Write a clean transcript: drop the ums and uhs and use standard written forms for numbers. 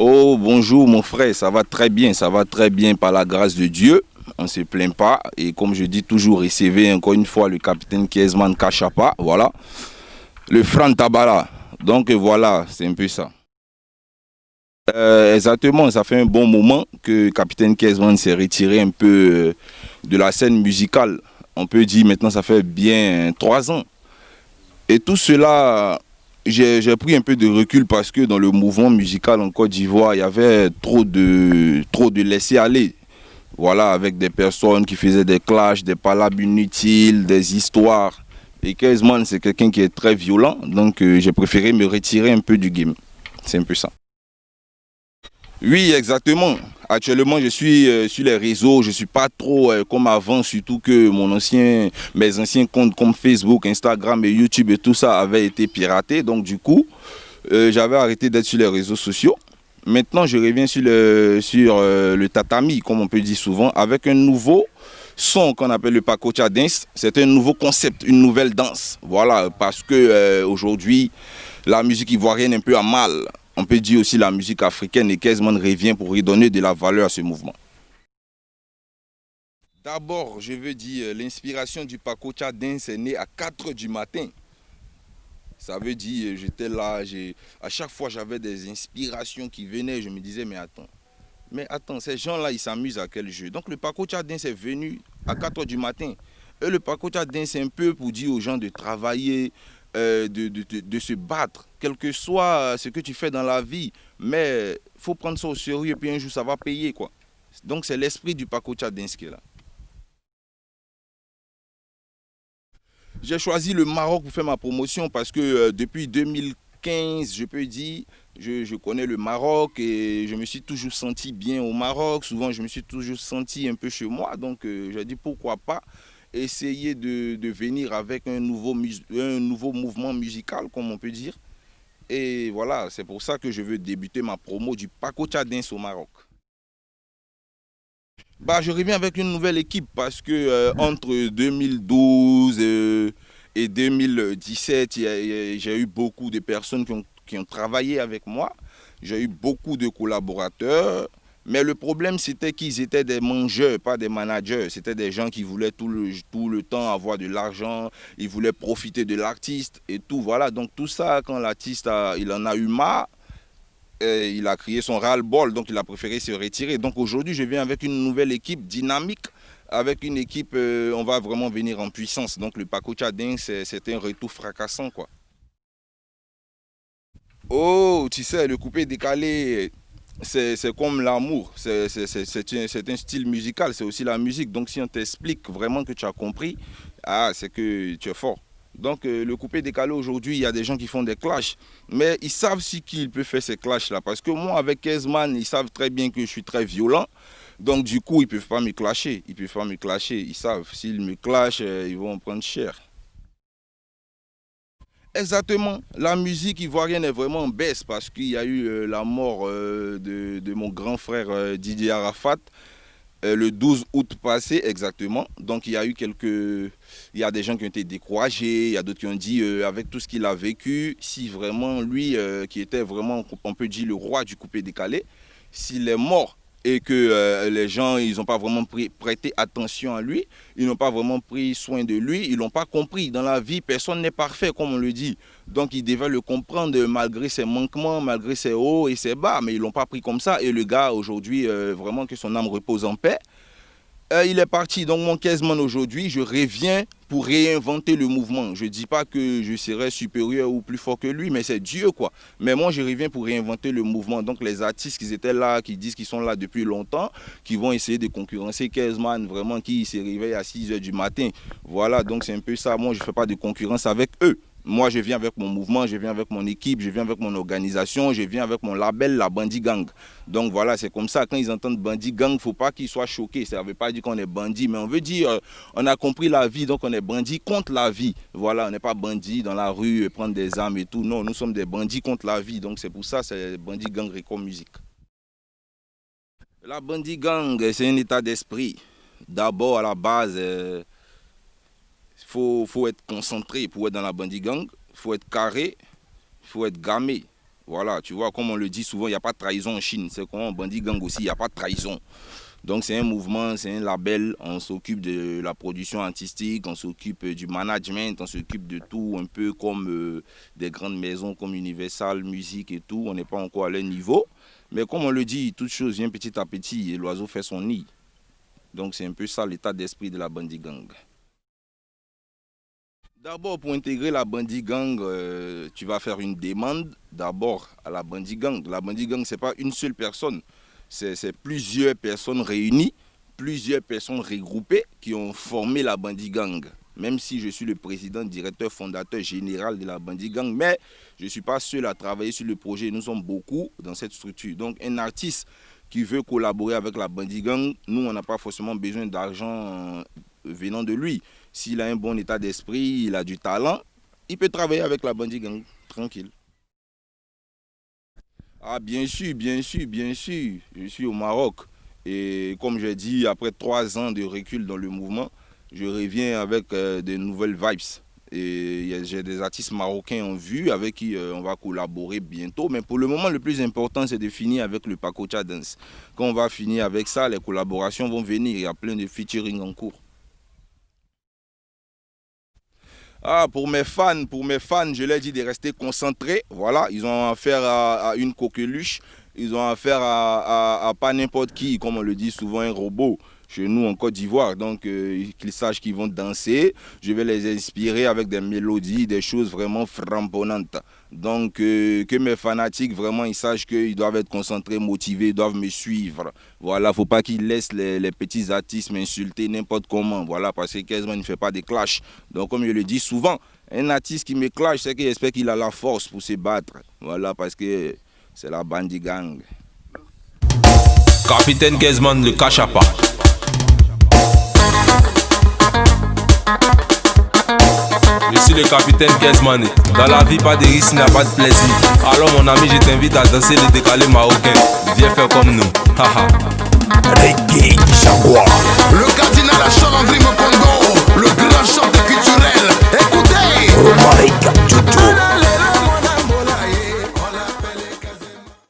Oh, bonjour mon frère, ça va très bien par la grâce de Dieu. On ne se plaint pas. Et comme je dis toujours, recevez encore une fois le capitaine Kiesman Kachapa, voilà. Le Fran Tabara. Donc voilà, c'est un peu ça. Exactement, ça fait un bon moment que le capitaine Kiesman s'est retiré un peu de la scène musicale. On peut dire maintenant ça fait bien 3 ans. Et tout cela, j'ai pris un peu de recul parce que dans le mouvement musical en Côte d'Ivoire, il y avait trop de laisser-aller. Voilà, avec des personnes qui faisaient des clashs, des palabres inutiles, des histoires. Et Kezman, c'est quelqu'un qui est très violent, donc j'ai préféré me retirer un peu du game. C'est un peu ça. Oui, exactement. Actuellement, je suis sur les réseaux. Je ne suis pas trop comme avant, surtout que mes anciens comptes comme Facebook, Instagram et YouTube et tout ça avaient été piratés. Donc du coup, j'avais arrêté d'être sur les réseaux sociaux. Maintenant, je reviens sur le tatami, comme on peut dire souvent, avec un nouveau son qu'on appelle le Pakocha Dance. C'est un nouveau concept, une nouvelle danse. Voilà, parce que aujourd'hui, la musique ivoirienne est un peu à mal. On peut dire aussi la musique africaine et Kezman revient pour redonner de la valeur à ce mouvement. D'abord, je veux dire, l'inspiration du Pakocha Dance est née à 4 heures du matin. Ça veut dire, j'étais là, à chaque fois j'avais des inspirations qui venaient, je me disais, mais attends, ces gens-là, ils s'amusent à quel jeu? Donc le Pakocha Dance est venu à 4 heures du matin. Et le Pakocha Dance, c'est un peu pour dire aux gens de travailler, de se battre, quel que soit ce que tu fais dans la vie. Mais il faut prendre ça au sérieux, et puis un jour, ça va payer, quoi. Donc c'est l'esprit du Pakocha Dance qui est là. J'ai choisi le Maroc pour faire ma promotion parce que depuis 2015, je peux dire, je connais le Maroc et je me suis toujours senti bien au Maroc. Souvent, je me suis toujours senti un peu chez moi. Donc, j'ai dit pourquoi pas essayer de venir avec un nouveau mouvement musical, comme on peut dire. Et voilà, c'est pour ça que je veux débuter ma promo du Pakocha Dance au Maroc. Bah, je reviens avec une nouvelle équipe parce que entre 2012 et 2017, j'ai eu beaucoup de personnes qui ont travaillé avec moi. J'ai eu beaucoup de collaborateurs. Mais le problème, c'était qu'ils étaient des mangeurs, pas des managers. C'était des gens qui voulaient tout le temps avoir de l'argent. Ils voulaient profiter de l'artiste et tout. Voilà. Donc tout ça, quand l'artiste il en a eu marre, il a crié son ras-le-bol, donc il a préféré se retirer. Donc aujourd'hui, je viens avec une nouvelle équipe dynamique, avec une équipe, on va vraiment venir en puissance. Donc le Pakocha Dance, c'est un retour fracassant, quoi. Oh, tu sais, le coupé décalé, c'est comme l'amour, c'est un style musical, c'est aussi la musique. Donc si on t'explique vraiment que tu as compris, ah, c'est que tu es fort. Donc le coupé décalé aujourd'hui, il y a des gens qui font des clashs, mais ils savent si qu'ils peuvent faire ces clashs-là. Parce que moi, avec Kezman, ils savent très bien que je suis très violent. Donc du coup, ils ne peuvent pas me clasher. Ils peuvent pas me clasher. Ils savent, s'ils me clashent, ils vont en prendre cher. Exactement. La musique ivoirienne est vraiment en baisse parce qu'il y a eu la mort de mon grand frère Didier Arafat le 12 août passé exactement. Donc il y a des gens qui ont été découragés, il y a d'autres qui ont dit avec tout ce qu'il a vécu, si vraiment lui qui était vraiment, on peut dire, le roi du coupé décalé, s'il est mort et que les gens ils n'ont pas vraiment prêté attention à lui, ils n'ont pas vraiment pris soin de lui, ils l'ont pas compris. Dans la vie, personne n'est parfait comme on le dit. Donc ils devaient le comprendre malgré ses manquements, malgré ses hauts et ses bas, mais ils l'ont pas pris comme ça. Et le gars aujourd'hui, vraiment que son âme repose en paix. Il est parti. Donc mon Kezman aujourd'hui, je reviens pour réinventer le mouvement. Je ne dis pas que je serai supérieur ou plus fort que lui, mais c'est Dieu quoi. Mais moi je reviens pour réinventer le mouvement. Donc les artistes qui étaient là, qui disent qu'ils sont là depuis longtemps, qui vont essayer de concurrencer Kezman, vraiment qui se réveille à 6 heures du matin. Voilà, donc c'est un peu ça. Moi je ne fais pas de concurrence avec eux. Moi, je viens avec mon mouvement, je viens avec mon équipe, je viens avec mon organisation, je viens avec mon label, la Bandit Gang. Donc voilà, c'est comme ça. Quand ils entendent Bandit Gang, il ne faut pas qu'ils soient choqués. Ça ne veut pas dire qu'on est bandit, mais on veut dire on a compris la vie, donc on est bandit contre la vie. Voilà, on n'est pas bandit dans la rue, prendre des armes et tout. Non, nous sommes des bandits contre la vie. Donc c'est pour ça, c'est Bandit Gang Record Music. La Bandit Gang, c'est un état d'esprit. D'abord, à la base, faut être concentré pour être dans la Bandit Gang. Il faut être carré, il faut être gamé. Voilà, tu vois, comme on le dit souvent, il n'y a pas de trahison en Chine. C'est comme un bandit gang aussi, il n'y a pas de trahison. Donc c'est un mouvement, c'est un label, on s'occupe de la production artistique, on s'occupe du management, on s'occupe de tout, un peu comme des grandes maisons comme Universal Music et tout. On n'est pas encore à leur niveau. Mais comme on le dit, toute chose vient petit à petit et l'oiseau fait son nid. Donc c'est un peu ça l'état d'esprit de la Bandit Gang. D'abord, pour intégrer la Bandit Gang, tu vas faire une demande d'abord à la Bandit Gang. La Bandit Gang, ce n'est pas une seule personne. C'est plusieurs personnes réunies, plusieurs personnes regroupées qui ont formé la Bandit Gang. Même si je suis le président, directeur, fondateur général de la Bandit Gang, mais je ne suis pas seul à travailler sur le projet. Nous sommes beaucoup dans cette structure. Donc un artiste qui veut collaborer avec la Bandit Gang, nous, on n'a pas forcément besoin d'argent venant de lui. S'il a un bon état d'esprit, il a du talent, il peut travailler avec la Bandit Gang, tranquille. Ah bien sûr, bien sûr, bien sûr. Je suis au Maroc et comme j'ai dit, après 3 ans de recul dans le mouvement, je reviens avec de nouvelles vibes. Et j'ai des artistes marocains en vue avec qui on va collaborer bientôt. Mais pour le moment, le plus important, c'est de finir avec le Pacocha Dance. Quand on va finir avec ça, les collaborations vont venir. Il y a plein de featuring en cours. Ah, pour mes fans, je leur dis de rester concentrés. Voilà, ils ont affaire à une coqueluche. Ils ont affaire à pas n'importe qui, comme on le dit souvent, un robot. Chez nous en Côte d'Ivoire, donc qu'ils sachent qu'ils vont danser. Je vais les inspirer avec des mélodies, des choses vraiment frapponnantes. Donc que mes fanatiques, vraiment, ils sachent qu'ils doivent être concentrés, motivés, ils doivent me suivre. Voilà, il ne faut pas qu'ils laissent les petits artistes m'insulter n'importe comment. Voilà, parce que quasiment il ne fait pas de clash. Donc comme je le dis souvent, un artiste qui me clash, c'est qu'il espère qu'il a la force pour se battre. Voilà, parce que c'est la Bandit Gang. Capitaine Kezman, le cache à pas. Je suis le capitaine Kezman. Dans la vie, pas de risque, il n'y a pas de plaisir. Alors mon ami, je t'invite à danser le décalé marocain. Viens faire comme nous. Haha. Reggae Jaguar. Le cardinal a Chalandry Mokondo.